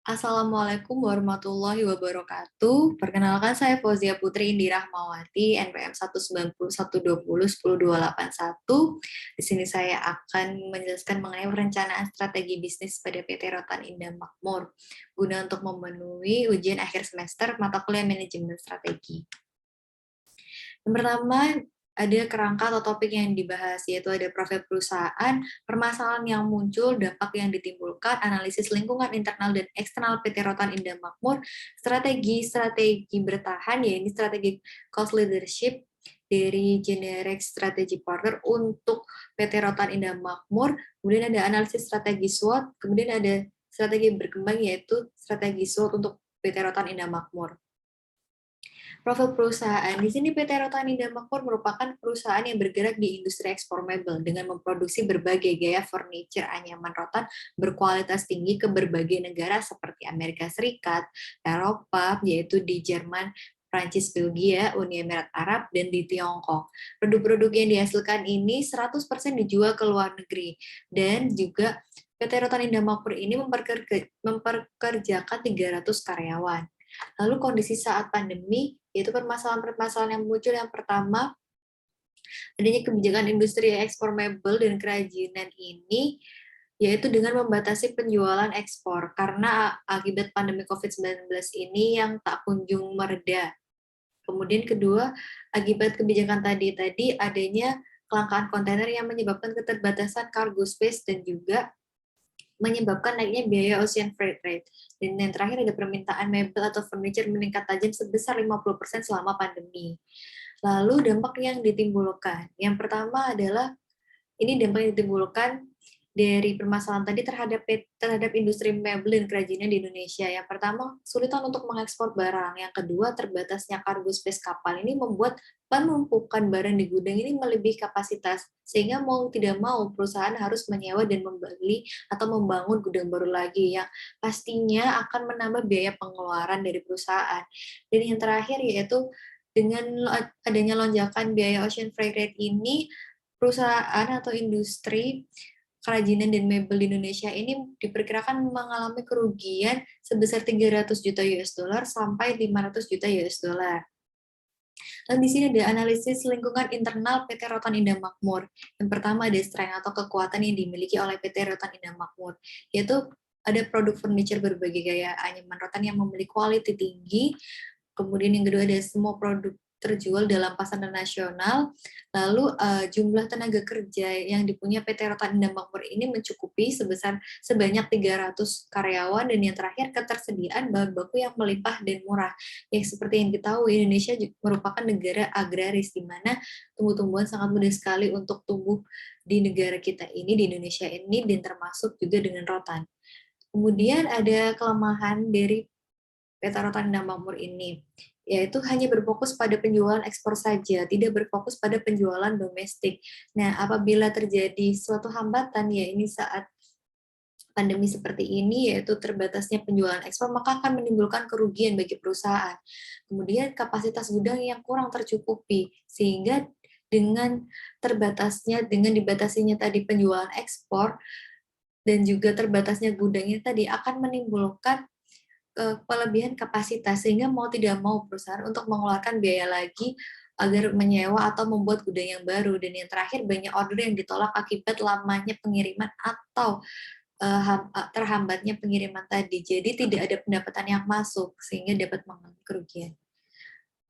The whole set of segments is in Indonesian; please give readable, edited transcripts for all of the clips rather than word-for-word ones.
Assalamualaikum warahmatullahi wabarakatuh. Perkenalkan saya Fauzia Putri Indi Rahmawati, NPM 19012010281. Di sini saya akan menjelaskan mengenai perencanaan strategi bisnis pada PT Rotan Indah Makmur guna untuk memenuhi ujian akhir semester mata kuliah manajemen strategi. Yang pertama, ada kerangka atau topik yang dibahas, yaitu ada profil perusahaan, permasalahan yang muncul, dampak yang ditimbulkan, analisis lingkungan internal dan eksternal PT Rotan Indah Makmur, strategi bertahan, yaitu strategi cost leadership dari generic strategy partner untuk PT Rotan Indah Makmur, kemudian ada analisis strategi SWOT, kemudian ada strategi berkembang, yaitu strategi SWOT untuk PT Rotan Indah Makmur. Profil perusahaan. Di sini PT Rotan Indah Makmur merupakan perusahaan yang bergerak di industri ekspor mebel dengan memproduksi berbagai gaya furniture anyaman rotan berkualitas tinggi ke berbagai negara seperti Amerika Serikat, Eropa, yaitu di Jerman, Prancis, Belgia, Uni Emirat Arab, dan di Tiongkok. Produk-produk yang dihasilkan ini 100% dijual ke luar negeri. Dan juga PT Rotan Indah Makmur ini memperkerjakan 300 karyawan. Lalu kondisi saat pandemi, yaitu permasalahan-permasalahan yang muncul yang pertama, adanya kebijakan industri ekspor mebel dan kerajinan ini, yaitu dengan membatasi penjualan ekspor, karena akibat pandemi COVID-19 ini yang tak kunjung mereda. Kemudian kedua, akibat kebijakan tadi adanya kelangkaan kontainer yang menyebabkan keterbatasan cargo space dan juga menyebabkan naiknya biaya ocean freight rate. Dan yang terakhir ada permintaan mebel atau furniture meningkat tajam sebesar 50% selama pandemi. Lalu dampak yang ditimbulkan. Yang pertama adalah ini dampak yang ditimbulkan dari permasalahan tadi terhadap industri mebel dan kerajinan di Indonesia. Yang pertama, kesulitan untuk mengekspor barang. Yang kedua, terbatasnya cargo space kapal ini membuat penumpukan barang di gudang ini melebihi kapasitas, sehingga mau tidak mau perusahaan harus menyewa dan membeli atau membangun gudang baru lagi yang pastinya akan menambah biaya pengeluaran dari perusahaan. Dan yang terakhir yaitu dengan adanya lonjakan biaya ocean freight rate ini, perusahaan atau industri kerajinan dan mebel di Indonesia ini diperkirakan mengalami kerugian sebesar 300 juta US dollar sampai 500 juta US dollar. Dan di sini ada analisis lingkungan internal PT Rotan Indah Makmur. Yang pertama ada strength atau kekuatan yang dimiliki oleh PT Rotan Indah Makmur, yaitu ada produk furniture berbagai gaya anyaman rotan yang memiliki quality tinggi. Kemudian yang kedua ada semua produk terjual dalam pasaran nasional. Lalu jumlah tenaga kerja yang dipunya PT Rotan Indah Makmur ini mencukupi sebanyak 300 karyawan, dan yang terakhir ketersediaan bahan baku yang melimpah dan murah. Yang seperti yang kita tahu, Indonesia merupakan negara agraris di mana tumbuh-tumbuhan sangat mudah sekali untuk tumbuh di negara kita ini, di Indonesia ini, dan termasuk juga dengan rotan. Kemudian ada kelemahan dari PT Rotan Indah Makmur ini, yaitu hanya berfokus pada penjualan ekspor saja, tidak berfokus pada penjualan domestik. Nah, apabila terjadi suatu hambatan, ya ini saat pandemi seperti ini, yaitu terbatasnya penjualan ekspor, maka akan menimbulkan kerugian bagi perusahaan. Kemudian kapasitas gudang yang kurang tercukupi, sehingga dengan dibatasinya tadi penjualan ekspor, dan juga terbatasnya gudangnya tadi akan menimbulkan kelebihan kapasitas, sehingga mau tidak mau perusahaan untuk mengeluarkan biaya lagi agar menyewa atau membuat gudang yang baru. Dan yang terakhir, banyak order yang ditolak akibat lamanya pengiriman atau terhambatnya pengiriman tadi. Jadi tidak ada pendapatan yang masuk sehingga dapat mengalami kerugian.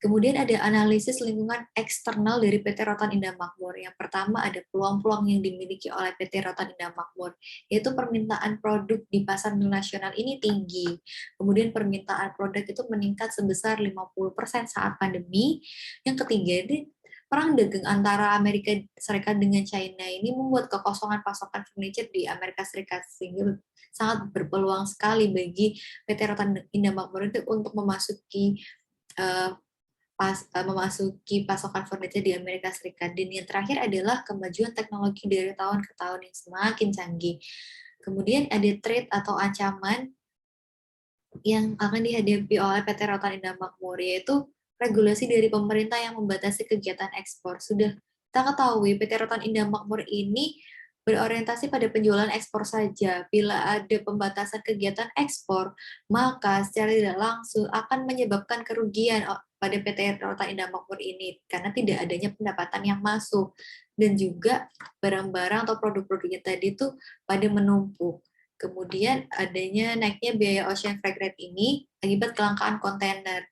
Kemudian ada analisis lingkungan eksternal dari PT Rotan Indah Makmur. Yang pertama ada peluang-peluang yang dimiliki oleh PT Rotan Indah Makmur, yaitu permintaan produk di pasar nasional ini tinggi. Kemudian permintaan produk itu meningkat sebesar 50% saat pandemi. Yang ketiga, perang dagang antara Amerika Serikat dengan China ini membuat kekosongan pasokan furniture di Amerika Serikat, sehingga sangat berpeluang sekali bagi PT Rotan Indah Makmur itu untuk memasuki pasokan furniture di Amerika Serikat. Dan yang terakhir adalah kemajuan teknologi dari tahun ke tahun yang semakin canggih. Kemudian ada threat atau ancaman yang akan dihadapi oleh PT Rotan Indah Makmur, yaitu regulasi dari pemerintah yang membatasi kegiatan ekspor. Sudah kita ketahui PT Rotan Indah Makmur ini berorientasi pada penjualan ekspor saja. Bila ada pembatasan kegiatan ekspor, maka secara tidak langsung akan menyebabkan kerugian pada PT Rotan Indah Makmur ini karena tidak adanya pendapatan yang masuk dan juga barang-barang atau produk-produknya tadi itu pada menumpuk. Kemudian adanya naiknya biaya ocean freight rate ini akibat kelangkaan kontainer.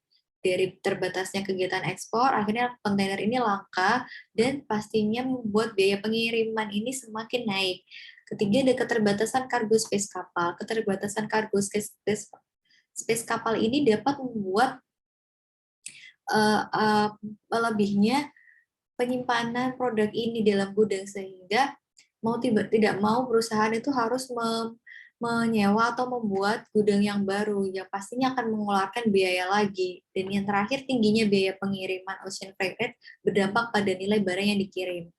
Dari terbatasnya kegiatan ekspor, akhirnya kontainer ini langka dan pastinya membuat biaya pengiriman ini semakin naik. Ketiga, ada keterbatasan kargo space kapal. Keterbatasan kargo space kapal ini dapat membuat lebihnya penyimpanan produk ini dalam gudang sehingga tidak mau perusahaan itu harus menyewa atau membuat gudang yang baru yang pastinya akan mengeluarkan biaya lagi. Dan yang terakhir, tingginya biaya pengiriman ocean freight rate berdampak pada nilai barang yang dikirim.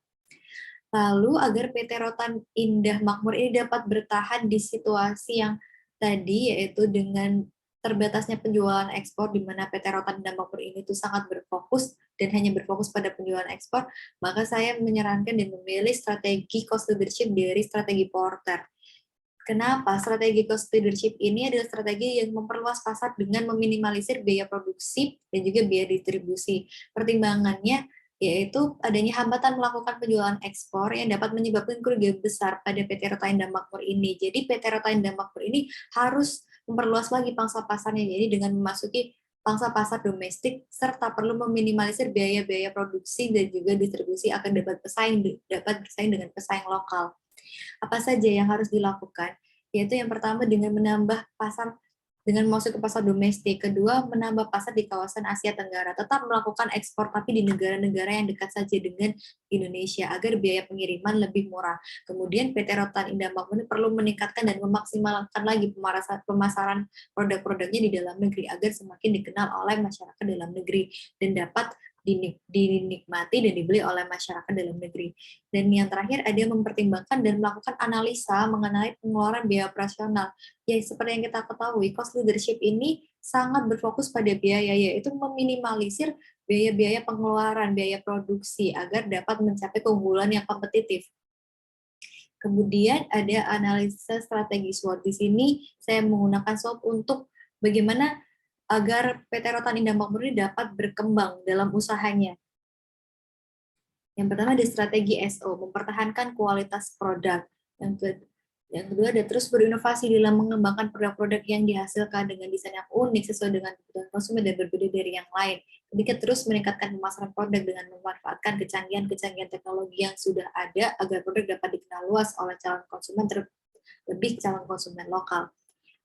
Lalu agar PT Rotan Indah Makmur ini dapat bertahan di situasi yang tadi, yaitu dengan terbatasnya penjualan ekspor di mana PT Rotan Indah Makmur ini tuh sangat berfokus dan hanya berfokus pada penjualan ekspor, maka saya menyarankan dan memilih strategi cost leadership dari strategi Porter. Kenapa? Strategi cost leadership ini adalah strategi yang memperluas pasar dengan meminimalisir biaya produksi dan juga biaya distribusi. Pertimbangannya yaitu adanya hambatan melakukan penjualan ekspor yang dapat menyebabkan kerugian besar pada PT Rotain dan Makmur ini. Jadi PT Rotain dan Makmur ini harus memperluas lagi pangsa pasarnya, jadi dengan memasuki pangsa pasar domestik serta perlu meminimalisir biaya-biaya produksi dan juga distribusi akan dapat bersaing dengan pesaing lokal. Apa saja yang harus dilakukan? Yaitu yang pertama dengan menambah pasar dengan masuk ke pasar domestik, kedua menambah pasar di kawasan Asia Tenggara, tetap melakukan ekspor tapi di negara-negara yang dekat saja dengan Indonesia agar biaya pengiriman lebih murah. Kemudian PT Rotan Indah Makmur perlu meningkatkan dan memaksimalkan lagi pemasaran produk-produknya di dalam negeri agar semakin dikenal oleh masyarakat dalam negeri dan dapat dinikmati dan dibeli oleh masyarakat dalam negeri. Dan yang terakhir ada mempertimbangkan dan melakukan analisa mengenai pengeluaran biaya operasional. Ya, seperti yang kita ketahui, cost leadership ini sangat berfokus pada biaya, yaitu meminimalisir biaya-biaya pengeluaran, biaya produksi, agar dapat mencapai keunggulan yang kompetitif. Kemudian ada analisa strategi SWOT. Di sini saya menggunakan SWOT untuk bagaimana agar PT Rotan Indah Makmur ini dapat berkembang dalam usahanya. Yang pertama ada strategi SO, mempertahankan kualitas produk. Yang kedua ada terus berinovasi dalam mengembangkan produk-produk yang dihasilkan dengan desain yang unik sesuai dengan kebutuhan konsumen dan berbeda dari yang lain. Ketiga, terus meningkatkan pemasaran produk dengan memanfaatkan kecanggihan-kecanggihan teknologi yang sudah ada agar produk dapat dikenal luas oleh calon konsumen, terlebih calon konsumen lokal.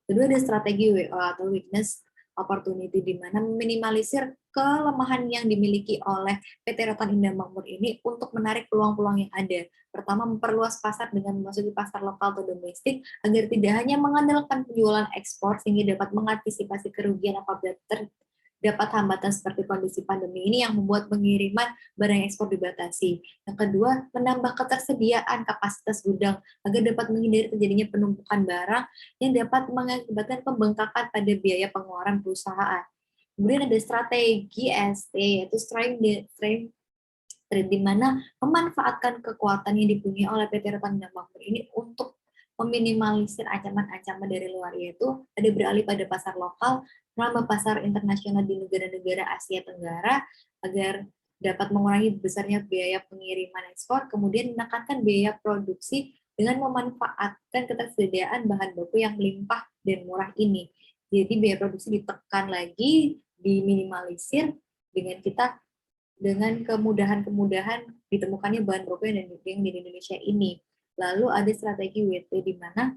Kedua ada strategi WO atau weakness opportunity, di mana meminimalisir kelemahan yang dimiliki oleh PT Rotan Indah Makmur ini untuk menarik peluang-peluang yang ada. Pertama, memperluas pasar dengan memasuki pasar lokal atau domestik agar tidak hanya mengandalkan penjualan ekspor sehingga dapat mengantisipasi kerugian apabila terdapat hambatan seperti kondisi pandemi ini yang membuat pengiriman barang ekspor dibatasi. Yang kedua, menambah ketersediaan kapasitas gudang agar dapat menghindari terjadinya penumpukan barang yang dapat mengakibatkan pembengkakan pada biaya pengeluaran perusahaan. Kemudian ada strategi ST, yaitu strength, di mana memanfaatkan kekuatan yang dipunyai oleh PT Rotan Indah Makmur ini untuk meminimalisir ancaman-ancaman dari luar, yaitu ada beralih pada pasar lokal, menambah pasar internasional di negara-negara Asia Tenggara agar dapat mengurangi besarnya biaya pengiriman ekspor, kemudian menekankan biaya produksi dengan memanfaatkan ketersediaan bahan baku yang melimpah dan murah ini. Jadi biaya produksi ditekan lagi, diminimalisir dengan kemudahan-kemudahan ditemukannya bahan baku yang di Indonesia ini. Lalu ada strategi WT, di mana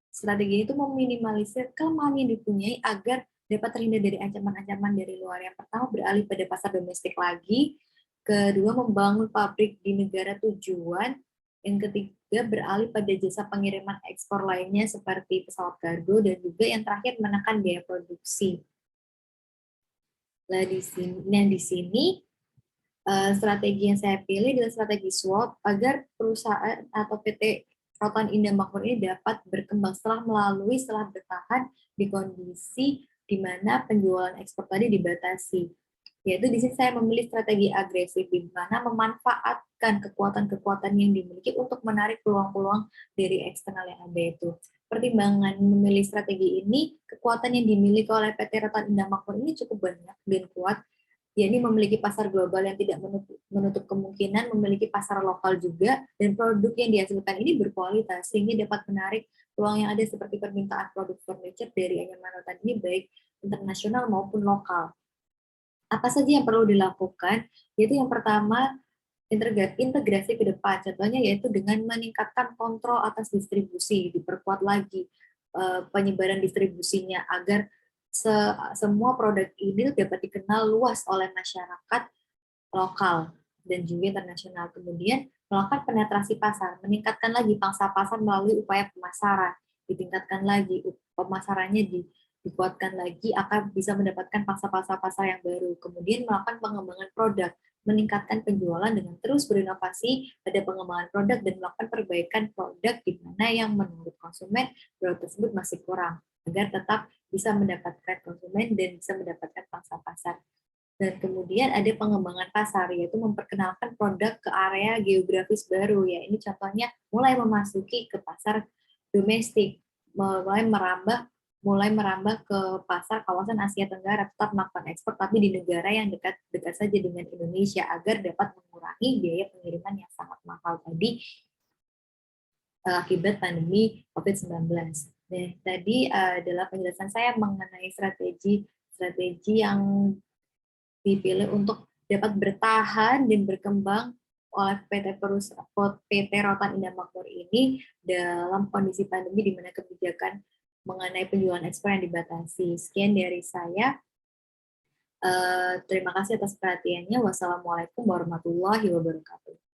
strategi itu meminimalisir kelemahan yang dipunyai agar dapat terhindar dari ancaman-ancaman dari luar. Yang pertama, beralih pada pasar domestik lagi. Kedua, membangun pabrik di negara tujuan. Yang ketiga, beralih pada jasa pengiriman ekspor lainnya seperti pesawat kargo. Dan juga yang terakhir, menekan biaya produksi. Nah, di sini strategi yang saya pilih adalah strategi SWOT agar perusahaan atau PT Rotan Indah Makmur ini dapat berkembang setelah bertahan di kondisi di mana penjualan ekspor tadi dibatasi. Yaitu di sini saya memilih strategi agresif, di mana memanfaatkan kekuatan-kekuatan yang dimiliki untuk menarik peluang-peluang dari eksternal yang ada itu. Pertimbangan memilih strategi ini, kekuatan yang dimiliki oleh PT Rotan Indah Makmur ini cukup banyak dan kuat, yakni memiliki pasar global yang tidak menutup kemungkinan memiliki pasar lokal juga, dan produk yang dihasilkan ini berkualitas, sehingga dapat menarik peluang yang ada seperti permintaan produk furniture dari Anyaman Rotan ini baik internasional maupun lokal. Apa saja yang perlu dilakukan? Yaitu yang pertama, integrasi ke depan. Contohnya yaitu dengan meningkatkan kontrol atas distribusi, diperkuat lagi penyebaran distribusinya agar semua produk ini dapat dikenal luas oleh masyarakat lokal dan juga internasional. Kemudian melakukan penetrasi pasar, meningkatkan lagi pangsa pasar melalui upaya pemasaran, ditingkatkan lagi pemasarannya, dikuatkan lagi akan bisa mendapatkan pangsa pasar yang baru. Kemudian melakukan pengembangan produk, meningkatkan penjualan dengan terus berinovasi pada pengembangan produk dan melakukan perbaikan produk di mana yang menurut konsumen produk tersebut masih kurang agar tetap bisa mendapatkan konsumen dan bisa mendapatkan pangsa pasar. Dan kemudian ada pengembangan pasar, yaitu memperkenalkan produk ke area geografis baru. Ya, ini contohnya mulai memasuki ke pasar domestik, mulai merambah ke pasar kawasan Asia Tenggara, tetap melakukan ekspor tapi di negara yang dekat saja dengan Indonesia agar dapat mengurangi biaya pengiriman yang sangat mahal tadi akibat pandemi COVID-19. Nah, tadi adalah penjelasan saya mengenai strategi yang dipilih untuk dapat bertahan dan berkembang oleh PT Rotan Indah Makmur ini dalam kondisi pandemi di mana kebijakan mengenai penjualan ekspor yang dibatasi. Sekian dari saya. Terima kasih atas perhatiannya. Wassalamualaikum warahmatullahi wabarakatuh.